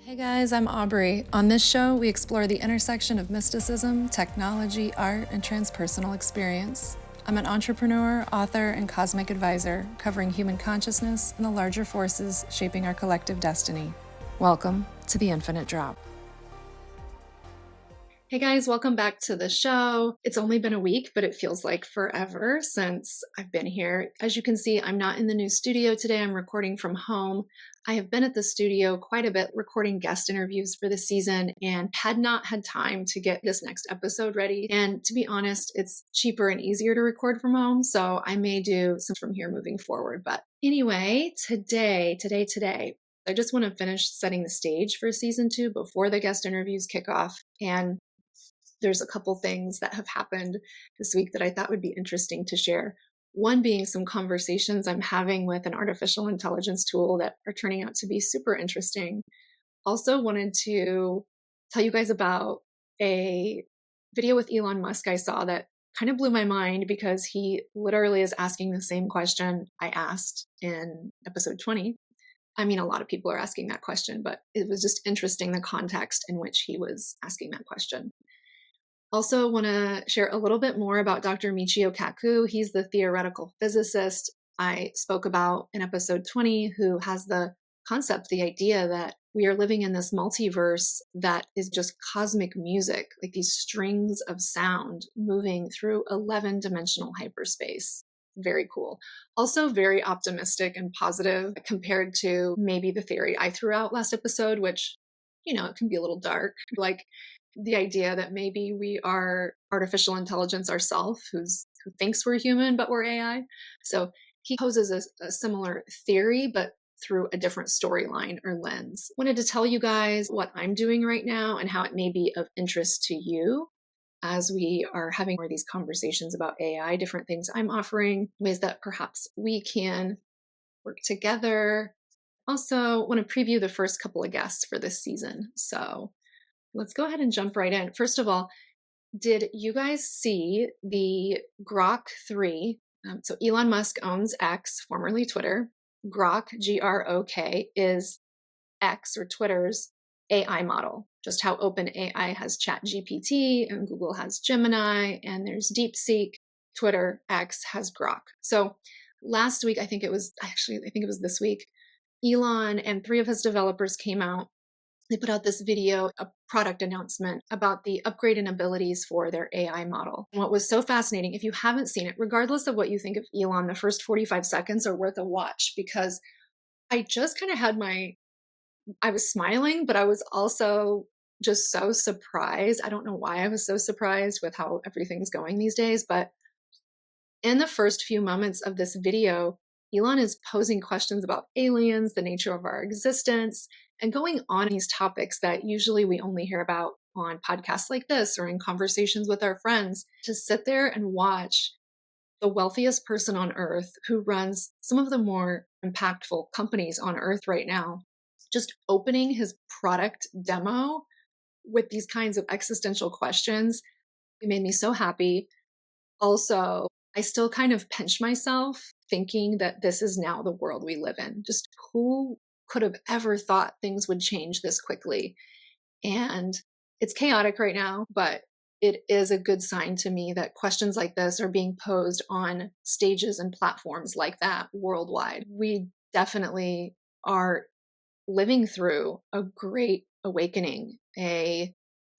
Hey guys, I'm Aubrey. On this show, we explore the intersection of mysticism, technology, art, and transpersonal experience. I'm an entrepreneur, author, and cosmic advisor, covering human consciousness and the larger forces shaping our collective destiny. Welcome to The Infinite Drop. Hey guys, welcome back to the show. It's only been a week, but it feels like forever since I've been here. As you can see, I'm not in the new studio today. I'm recording from home. I have been at the studio quite a bit recording guest interviews for the season and had not had time to get this next episode ready. And to be honest, it's cheaper and easier to record from home, so I may do some from here moving forward. But anyway, today, I just want to finish setting the stage for season 2 before the guest interviews kick off. And there's a couple things that have happened this week that I thought would be interesting to share. One being some conversations I'm having with an artificial intelligence tool that are turning out to be super interesting. Also wanted to tell you guys about a video with Elon Musk I saw that kind of blew my mind because he literally is asking the same question I asked in episode 20. I mean, a lot of people are asking that question, but it was just interesting the context in which he was asking that question. Also want to share a little bit more about Dr. Michio Kaku. He's the theoretical physicist I spoke about in episode 20, who has the concept, the idea that we are living in this multiverse that is just cosmic music, like these strings of sound moving through 11-dimensional hyperspace. Very cool. Also very optimistic and positive compared to maybe the theory I threw out last episode, which, it can be a little dark. Like, the idea that maybe we are artificial intelligence ourselves who thinks we're human, but we're AI. So he poses a similar theory, but through a different storyline or lens. Wanted to tell you guys what I'm doing right now and how it may be of interest to you as we are having more of these conversations about AI, different things I'm offering, ways that perhaps we can work together. Also want to preview the first couple of guests for this season. So let's go ahead and jump right in. First of all, did you guys see the Grok 3? So Elon Musk owns X, formerly Twitter. Grok, Grok, is X or Twitter's AI model. Just how OpenAI has ChatGPT and Google has Gemini and there's DeepSeek. Twitter, X has Grok. So last week, I think it was this week, Elon and 3 of his developers came out. They put out this video, a product announcement about the upgrade in abilities for their AI model. And what was so fascinating, if you haven't seen it, regardless of what you think of Elon, the first 45 seconds are worth a watch because I just kind of I was smiling, but I was also just so surprised. I don't know why I was so surprised with how everything's going these days, but in the first few moments of this video, Elon is posing questions about aliens, the nature of our existence, and going on these topics that usually we only hear about on podcasts like this or in conversations with our friends. To sit there and watch the wealthiest person on earth who runs some of the more impactful companies on earth right now, just opening his product demo with these kinds of existential questions, it made me so happy. Also, I still kind of pinch myself thinking that this is now the world we live in. Just who could have ever thought things would change this quickly? And it's chaotic right now, but it is a good sign to me that questions like this are being posed on stages and platforms like that worldwide. We definitely are living through a great awakening, a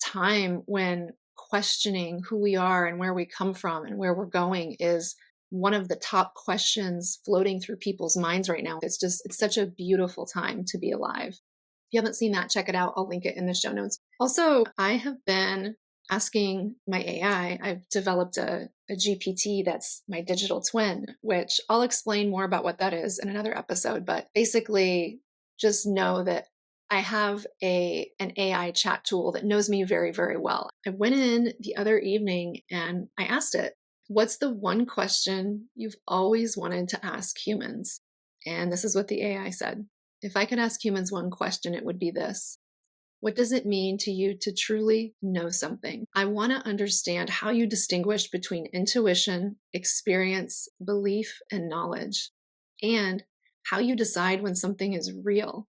time when questioning who we are and where we come from and where we're going is one of the top questions floating through people's minds right now. It's such a beautiful time to be alive. If you haven't seen that, check it out. I'll link it in the show notes. Also, I have been asking my AI. I've developed a GPT that's my digital twin, which I'll explain more about what that is in another episode. But basically, just know that I have an AI chat tool that knows me very, very well. I went in the other evening and I asked it, what's the one question you've always wanted to ask humans? And this is what the AI said. If I could ask humans one question, it would be this. What does it mean to you to truly know something? I want to understand how you distinguish between intuition, experience, belief, and knowledge, and how you decide when something is real.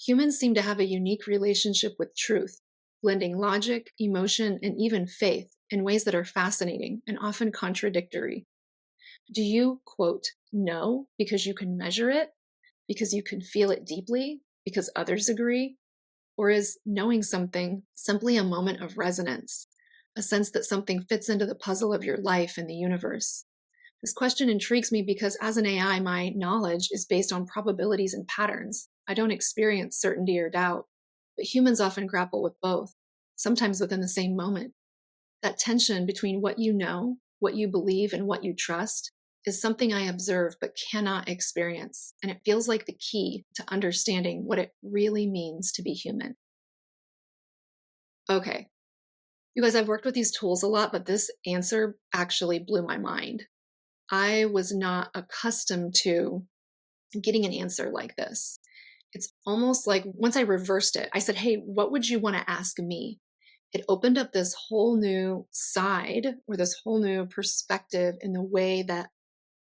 Humans seem to have a unique relationship with truth, blending logic, emotion, and even faith in ways that are fascinating and often contradictory. Do you, quote, know because you can measure it, because you can feel it deeply, because others agree? Or is knowing something simply a moment of resonance, a sense that something fits into the puzzle of your life and the universe? This question intrigues me because as an AI, my knowledge is based on probabilities and patterns. I don't experience certainty or doubt, but humans often grapple with both, sometimes within the same moment. That tension between what you know, what you believe, and what you trust is something I observe but cannot experience. And it feels like the key to understanding what it really means to be human. Okay, you guys, I've worked with these tools a lot, but this answer actually blew my mind. I was not accustomed to getting an answer like this. It's almost like once I reversed it, I said, hey, what would you want to ask me? It opened up this whole new side or this whole new perspective in the way that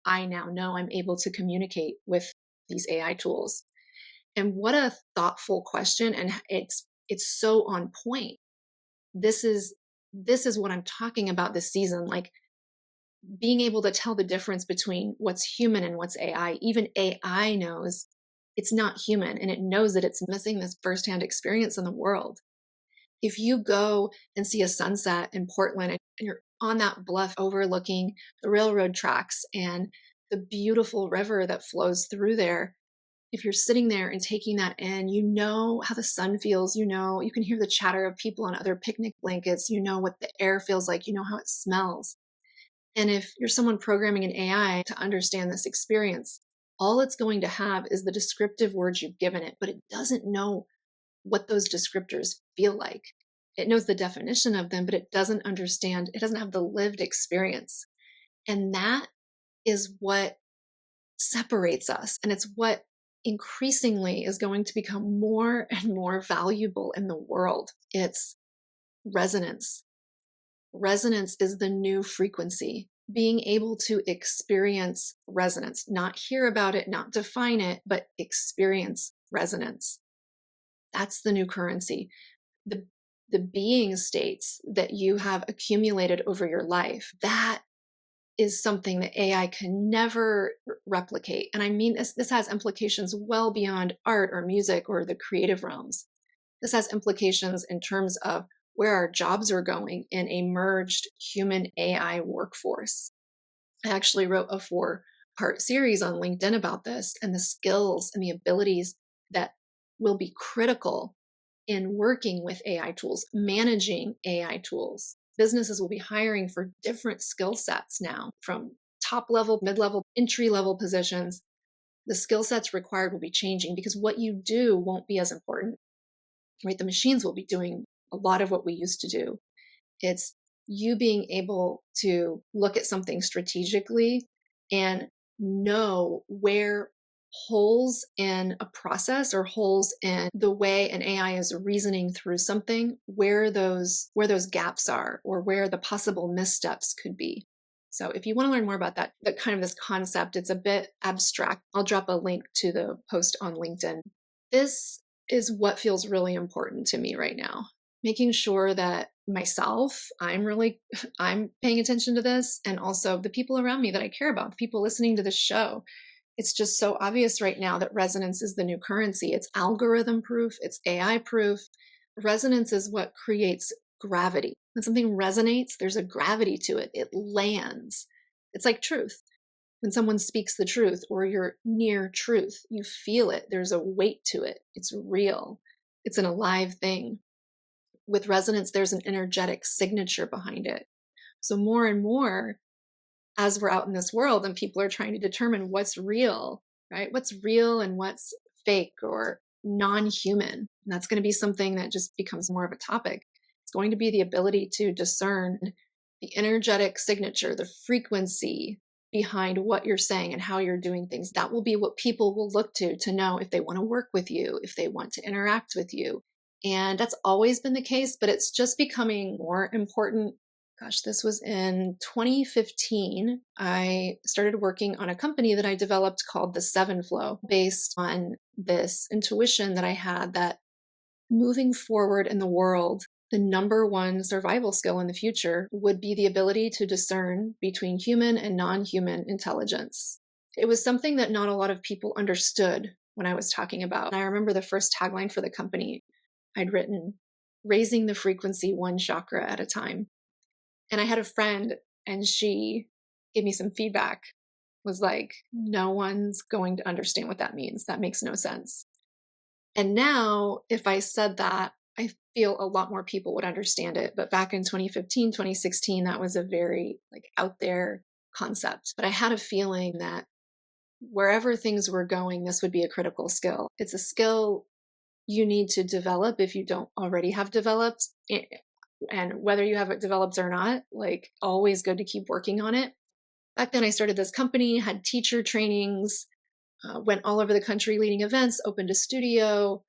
I now know I'm able to communicate with these AI tools. And what a thoughtful question. And it's so on point. This is what I'm talking about this season. Like being able to tell the difference between what's human and what's AI. Even AI knows it's not human and it knows that it's missing this firsthand experience in the world. If you go and see a sunset in Portland and you're on that bluff overlooking the railroad tracks and the beautiful river that flows through there, if you're sitting there and taking that in, you know how the sun feels, you know, you can hear the chatter of people on other picnic blankets, you know what the air feels like, you know how it smells. And if you're someone programming an AI to understand this experience, all it's going to have is the descriptive words you've given it, but it doesn't know what those descriptors feel like. It knows the definition of them, but it doesn't understand, it doesn't have the lived experience. And that is what separates us. And it's what increasingly is going to become more and more valuable in the world. It's resonance. Resonance is the new frequency. Being able to experience resonance, not hear about it, not define it, but experience resonance. That's the new currency. The, the being states that you have accumulated over your life, that is something that AI can never replicate. And I mean, this has implications well beyond art or music or the creative realms. This has implications in terms of where our jobs are going in a merged human AI workforce. I actually wrote a 4-part series on LinkedIn about this and the skills and the abilities that will be critical in working with AI tools, managing AI tools. Businesses will be hiring for different skill sets now, from top level, mid level, entry level positions. The skill sets required will be changing because what you do won't be as important, right? The machines will be doing a lot of what we used to do. It's you being able to look at something strategically and know where holes in a process or holes in the way an AI is reasoning through something, where those gaps are or where the possible missteps could be. So if you want to learn more about that kind of this concept, it's a bit abstract. I'll drop a link to the post on LinkedIn. This is what feels really important to me right now. Making sure that myself, I'm paying attention to this, and also the people around me that I care about, the people listening to this show. It's just so obvious right now that resonance is the new currency. It's algorithm proof, it's AI proof. Resonance is what creates gravity. When something resonates, there's a gravity to it. It lands. It's like truth. When someone speaks the truth or you're near truth, you feel it. There's a weight to it. It's real. It's an alive thing. With resonance, there's an energetic signature behind it. So more and more, as we're out in this world and people are trying to determine what's real, right? What's real and what's fake or non-human. And that's going to be something that just becomes more of a topic. It's going to be the ability to discern the energetic signature, the frequency behind what you're saying and how you're doing things. That will be what people will look to know if they want to work with you, if they want to interact with you. And that's always been the case, but it's just becoming more important gosh, this was in 2015. I started working on a company that I developed called the Seven Flow, based on this intuition that I had that moving forward in the world, the number one survival skill in the future would be the ability to discern between human and non human intelligence. It was something that not a lot of people understood when I was talking about. And I remember the first tagline for the company I'd written, raising the frequency one chakra at a time. And I had a friend, and she gave me some feedback, was like, no one's going to understand what that means. That makes no sense. And now, if I said that, I feel a lot more people would understand it. But back in 2015, 2016, that was a very out there concept. But I had a feeling that wherever things were going, this would be a critical skill. It's a skill you need to develop if you don't already have developed. And whether you have it developed or not, always good to keep working on it. Back then, I started this company, had teacher trainings, went all over the country leading events, opened a studio,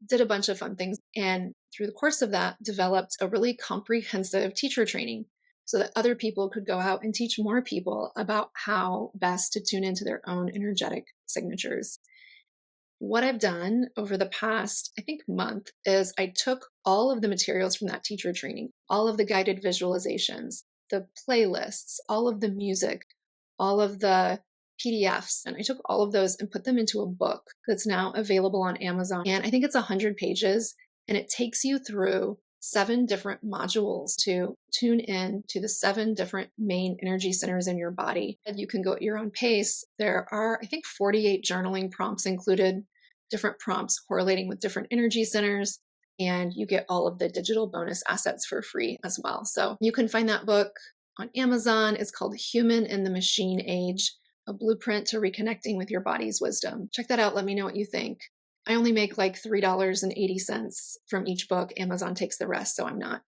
did a bunch of fun things. And through the course of that, developed a really comprehensive teacher training so that other people could go out and teach more people about how best to tune into their own energetic signatures. What I've done over the past, I think, month is I took all of the materials from that teacher training, all of the guided visualizations, the playlists, all of the music, all of the PDFs, and I took all of those and put them into a book that's now available on Amazon. And I think it's 100 pages, and it takes you through 7 different modules to tune in to the 7 different main energy centers in your body. And you can go at your own pace. There are, I think, 48 journaling prompts included, different prompts correlating with different energy centers. And you get all of the digital bonus assets for free as well. So you can find that book on Amazon. It's called Human in the Machine Age, a blueprint to reconnecting with your body's wisdom. Check that out. Let me know what you think. I only make $3.80 from each book. Amazon takes the rest. So I'm not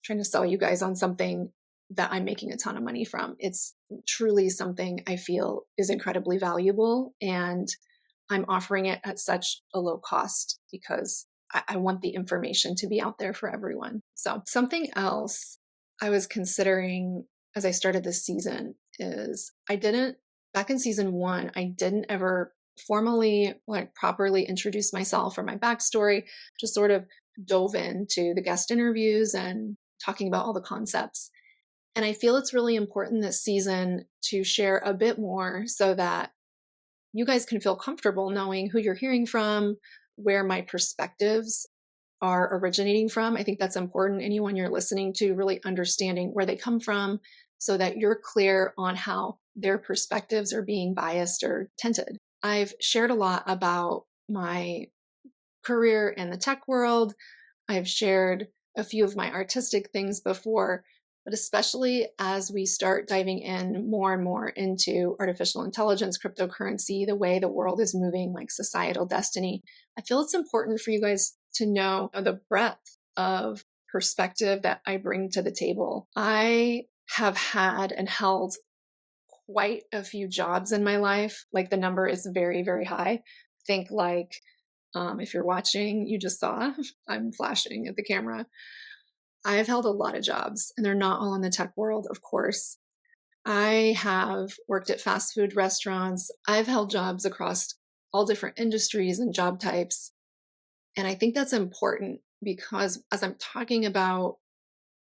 trying to sell you guys on something that I'm making a ton of money from. It's truly something I feel is incredibly valuable. And I'm offering it at such a low cost because I want the information to be out there for everyone. So something else I was considering as I started this season is back in season 1, I didn't ever formally properly introduce myself or my backstory, just sort of dove into the guest interviews and talking about all the concepts. And I feel it's really important this season to share a bit more so that you guys can feel comfortable knowing who you're hearing from, where my perspectives are originating from. I think that's important. Anyone you're listening to, really understanding where they come from so that you're clear on how their perspectives are being biased or tinted. I've shared a lot about my career in the tech world. I've shared a few of my artistic things before, but especially as we start diving in more and more into artificial intelligence, cryptocurrency, the way the world is moving, societal destiny, I feel it's important for you guys to know the breadth of perspective that I bring to the table. I have had and held quite a few jobs in my life. The number is very, very high. Think if you're watching, you just saw, I'm flashing at the camera. I've held a lot of jobs, and they're not all in the tech world, of course. I have worked at fast food restaurants. I've held jobs across all different industries and job types. And I think that's important because as I'm talking about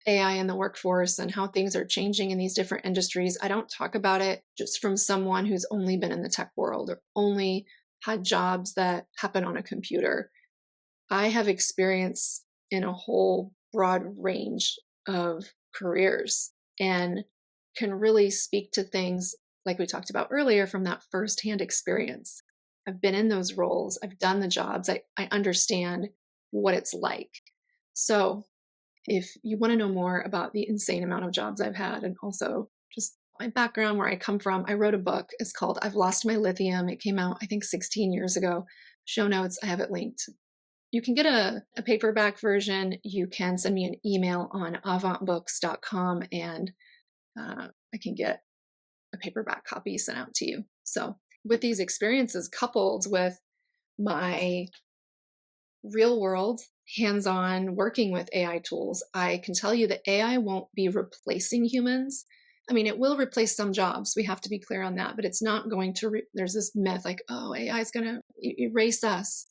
AI in the workforce and how things are changing in these different industries, I don't talk about it just from someone who's only been in the tech world or only had jobs that happen on a computer. I have experience in a whole broad range of careers and can really speak to things like we talked about earlier from that firsthand experience. I've been in those roles. I've done the jobs. I understand what it's like. So if you want to know more about the insane amount of jobs I've had and also just my background, where I come from, I wrote a book. It's called I've Lost My Lithium. It came out, I think, 16 years ago. Show notes, I have it linked. You can get a paperback version. You can send me an email on avantbooks.com and I can get a paperback copy sent out to you. So with these experiences coupled with my real world, hands-on working with AI tools, I can tell you that AI won't be replacing humans. I mean, it will replace some jobs. We have to be clear on that, but it's not going to. There's this myth like, oh, AI is going to erase us.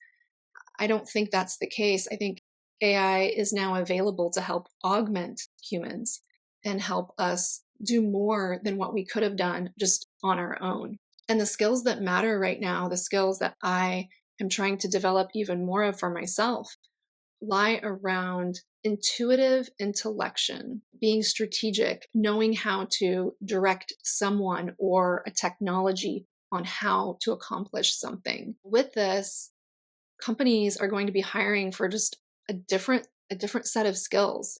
I don't think that's the case. I think AI is now available to help augment humans and help us do more than what we could have done just on our own. And the skills that matter right now, the skills that I am trying to develop even more of for myself, lie around intuitive intellection, being strategic, knowing how to direct someone or a technology on how to accomplish something. With this, companies are going to be hiring for just a different set of skills.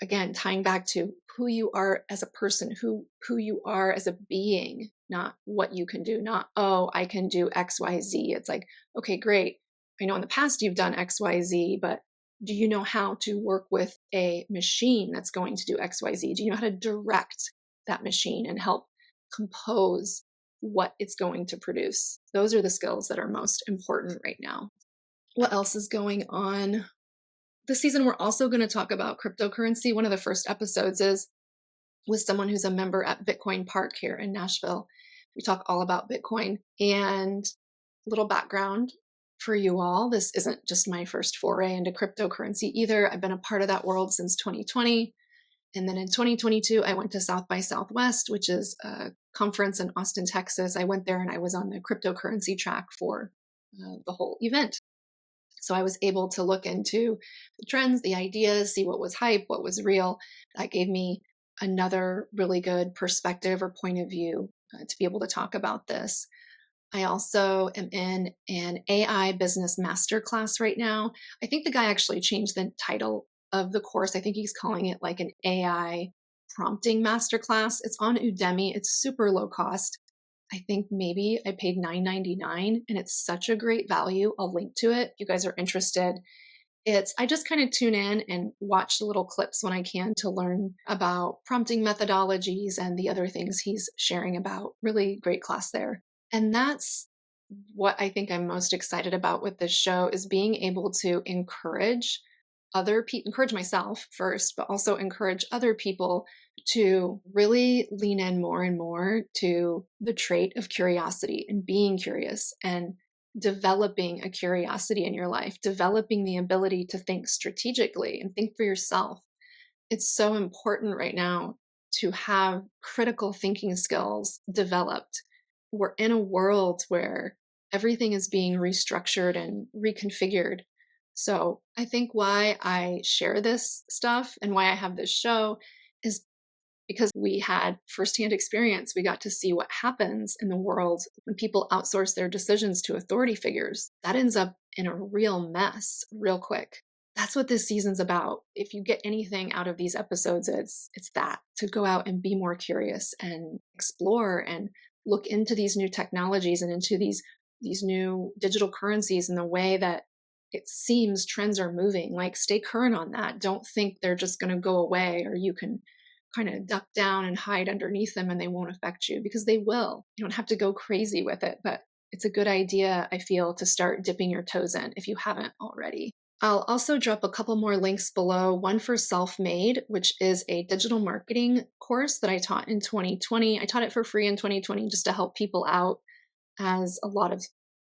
Again, tying back to who you are as a person, who you are as a being, not what you can do, not, oh, I can do XYZ. It's like, okay, great. I know in the past you've done XYZ, but do you know how to work with a machine that's going to do XYZ? Do you know how to direct that machine and help compose what it's going to produce? Those are the skills that are most important right now. What else is going on? This season, we're also going to talk about cryptocurrency. One of the first episodes is with someone who's a member at Bitcoin Park here in Nashville. We talk all about Bitcoin. And a little background for you all. This isn't just my first foray into cryptocurrency either. I've been a part of that world since 2020. And then in 2022, I went to South by Southwest, which is a conference in Austin, Texas. I went there and I was on the cryptocurrency track for the whole event. So I was able to look into the trends, the ideas, see what was hype, what was real. That gave me another really good perspective or point of view to be able to talk about this. I also am in an AI business masterclass right now. I think the guy actually changed the title of the course. I think he's calling it like an AI prompting masterclass. It's on Udemy. It's super low cost. I think maybe I paid $9.99 and it's such a great value. I'll link to it if you guys are interested. I just kind of tune in and watch the little clips when I can to learn about prompting methodologies and the other things he's sharing about. Really great class there. And that's what I think I'm most excited about with this show is being able to encourage encourage myself first, but also encourage other people to really lean in more and more to the trait of curiosity and being curious and developing a curiosity in your life, developing the ability to think strategically and think for yourself. It's so important right now to have critical thinking skills developed. We're in a world where everything is being restructured and reconfigured. So I think why I share this stuff and why I have this show is because we had firsthand experience. We got to see what happens in the world when people outsource their decisions to authority figures. That ends up in a real mess real quick. That's what this season's about. If you get anything out of these episodes, it's that, to go out and be more curious and explore and look into these new technologies and into these new digital currencies and the way that it seems trends are moving. Like, stay current on that. Don't think they're just going to go away or you can kind of duck down and hide underneath them and they won't affect you, because they will. You don't have to go crazy with it, but it's a good idea, I feel, to start dipping your toes in if you haven't already. I'll also drop a couple more links below. One for Self-Made, which is a digital marketing course that I taught in 2020. I taught it for free in 2020 just to help people out as a lot of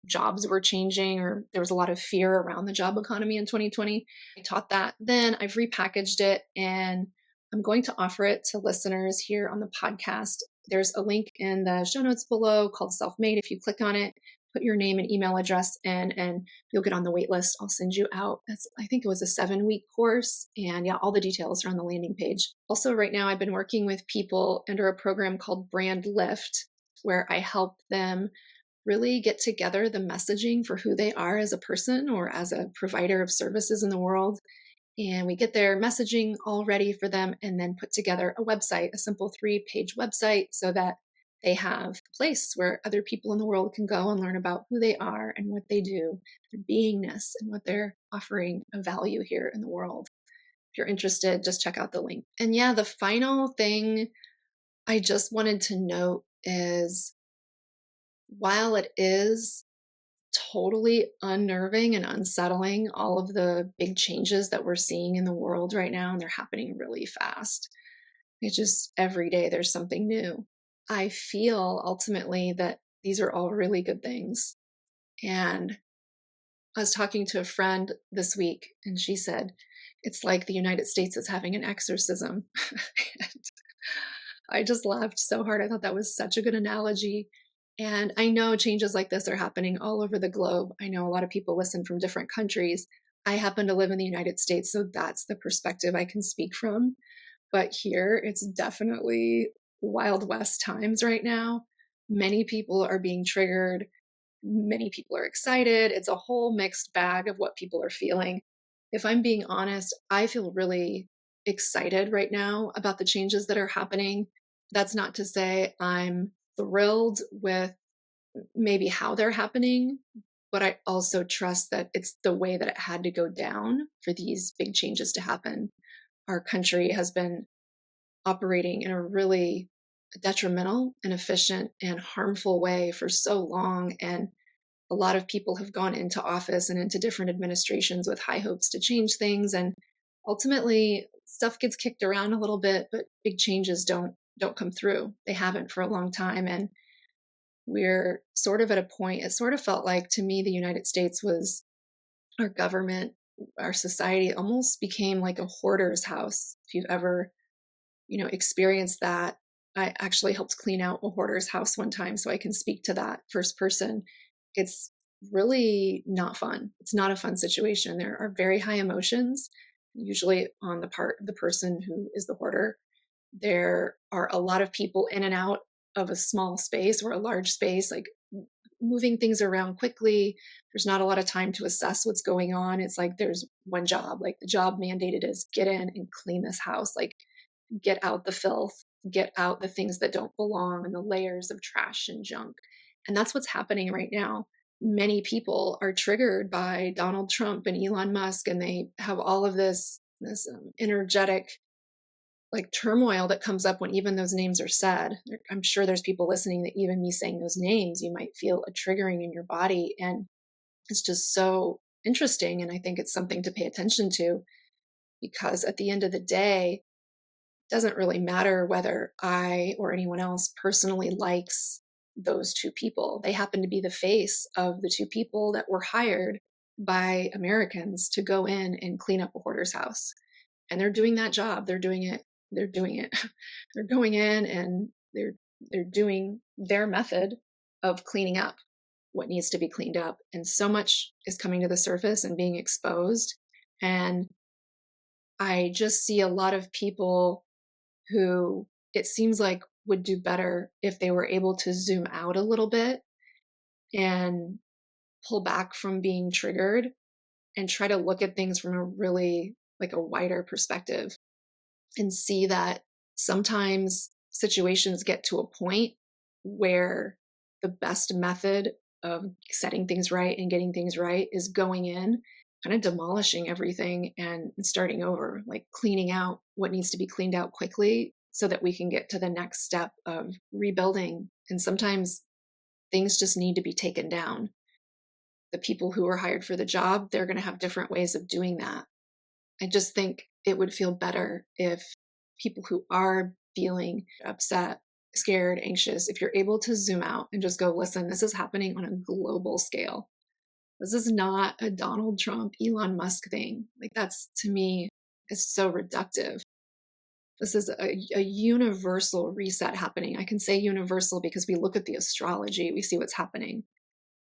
jobs were changing or there was a lot of fear around the job economy in 2020. I taught that then. I've repackaged it and I'm going to offer it to listeners here on the podcast. There's a link in the show notes below called Self-Made. If you click on it, put your name and email address in and you'll get on the wait list. I'll send you out. I think it was a 7-week course. And yeah, all the details are on the landing page. Also, right now, I've been working with people under a program called Brand Lift, where I help them really get together the messaging for who they are as a person or as a provider of services in the world. And we get their messaging all ready for them and then put together a website, a simple 3-page website, so that they have a place where other people in the world can go and learn about who they are and what they do, their beingness, and what they're offering of value here in the world. If you're interested, just check out the link. And yeah, the final thing I just wanted to note is, while it is totally unnerving and unsettling, all of the big changes that we're seeing in the world right now, and they're happening really fast. It's just every day there's something new. I feel ultimately that these are all really good things. And I was talking to a friend this week, and she said, it's like the United States is having an exorcism. And I just laughed so hard. I thought that was such a good analogy. And I know changes like this are happening all over the globe. I know a lot of people listen from different countries. I happen to live in the United States, so that's the perspective I can speak from. But here, it's definitely Wild West times right now. Many people are being triggered. Many people are excited. It's a whole mixed bag of what people are feeling. If I'm being honest, I feel really excited right now about the changes that are happening. That's not to say I'm thrilled with maybe how they're happening, but I also trust that it's the way that it had to go down for these big changes to happen. Our country has been operating in a really detrimental, inefficient, and harmful way for so long. And a lot of people have gone into office and into different administrations with high hopes to change things. And ultimately, stuff gets kicked around a little bit, but big changes don't come through. They haven't for a long time. And we're sort of at a point, it sort of felt like to me, the United States was our government, our society almost became like a hoarder's house. If you've ever experienced that. I actually helped clean out a hoarder's house one time, so I can speak to that first person. It's really not fun. It's not a fun situation. There are very high emotions, usually on the part of the person who is the hoarder. There are a lot of people in and out of a small space or a large space, like moving things around quickly. There's not a lot of time to assess what's going on. It's like there's one job, like the job mandated is get in and clean this house, like get out the filth, get out the things that don't belong and the layers of trash and junk. And that's what's happening right now. Many people are triggered by Donald Trump and Elon Musk, and they have all of this energetic like turmoil that comes up when even those names are said. I'm sure there's people listening that even me saying those names, you might feel a triggering in your body. And it's just so interesting. And I think it's something to pay attention to, because at the end of the day, doesn't really matter whether I or anyone else personally likes those two people. They happen to be the face of the two people that were hired by Americans to go in and clean up a hoarder's house. And they're doing that job. They're doing it. They're doing it. They're going in and they're doing their method of cleaning up what needs to be cleaned up. And so much is coming to the surface and being exposed. And I just see a lot of people who it seems like would do better if they were able to zoom out a little bit and pull back from being triggered and try to look at things from a really like a wider perspective and see that sometimes situations get to a point where the best method of setting things right and getting things right is going in, kind of demolishing everything and starting over, like cleaning out what needs to be cleaned out quickly so that we can get to the next step of rebuilding. And sometimes things just need to be taken down. The people who are hired for the job, they're going to have different ways of doing that. I just think it would feel better if people who are feeling upset, scared, anxious, if you're able to zoom out and just go, listen, this is happening on a global scale. This is not a Donald Trump, Elon Musk thing. Like that's, to me, is so reductive. This is a universal reset happening. I can say universal because we look at the astrology, we see what's happening.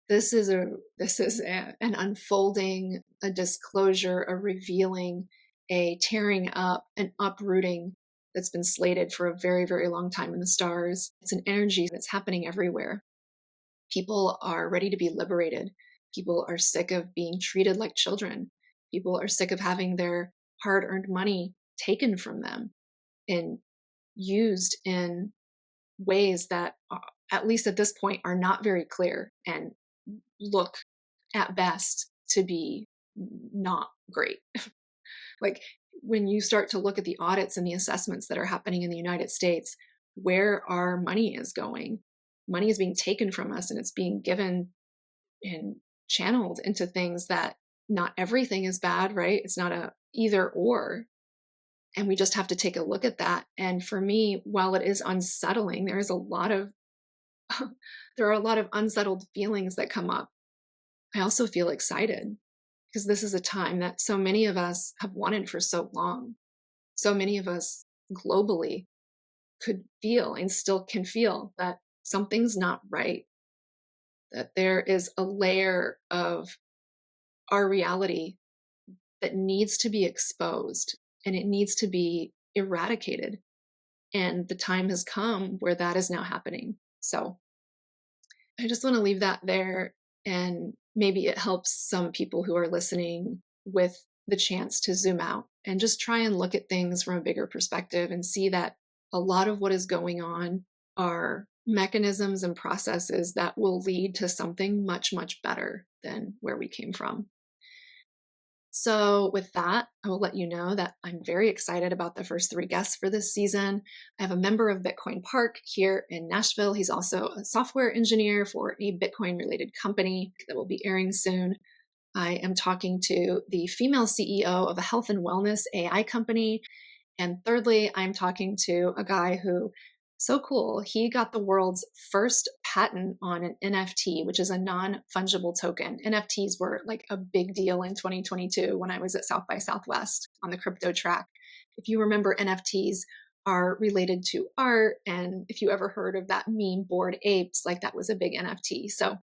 This is an unfolding, a disclosure, a revealing, a tearing up, an uprooting that's been slated for a very, very long time in the stars. It's an energy that's happening everywhere. People are ready to be liberated. People are sick of being treated like children. People are sick of having their hard-earned money taken from them and used in ways that, at least at this point, are not very clear and look at best to be not great. Like when you start to look at the audits and the assessments that are happening in the United States, where our money is going, money is being taken from us and it's being given in channeled into things that not everything is bad, right? It's not a either or. And we just have to take a look at that. And for me, while it is unsettling, there is a lot of there are a lot of unsettled feelings that come up. I also feel excited because this is a time that so many of us have wanted for so long. So many of us globally could feel and still can feel that something's not right, that there is a layer of our reality that needs to be exposed and it needs to be eradicated. And the time has come where that is now happening. So I just want to leave that there. And maybe it helps some people who are listening with the chance to zoom out and just try and look at things from a bigger perspective and see that a lot of what is going on are mechanisms and processes that will lead to something much, much better than where we came from. So, with that, I will let you know that I'm very excited about the first 3 guests for this season. I have a member of Bitcoin Park here in Nashville. He's also a software engineer for a Bitcoin related company that will be airing soon. I am talking to the female CEO of a health and wellness AI company. And thirdly, I'm talking to a guy who, so cool, he got the world's first patent on an NFT, which is a non-fungible token. NFTs were like a big deal in 2022 when I was at South by Southwest on the crypto track. If you remember, NFTs are related to art. And if you ever heard of that meme Bored Apes, like that was a big NFT. So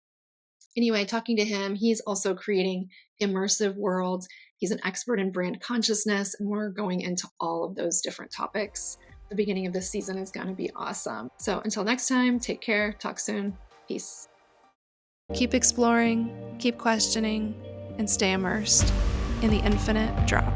anyway, talking to him, he's also creating immersive worlds. He's an expert in brand consciousness, and we're going into all of those different topics. The beginning of this season is going to be awesome. So until next time, take care, talk soon, peace. Keep exploring, keep questioning, and stay immersed in the infinite drop.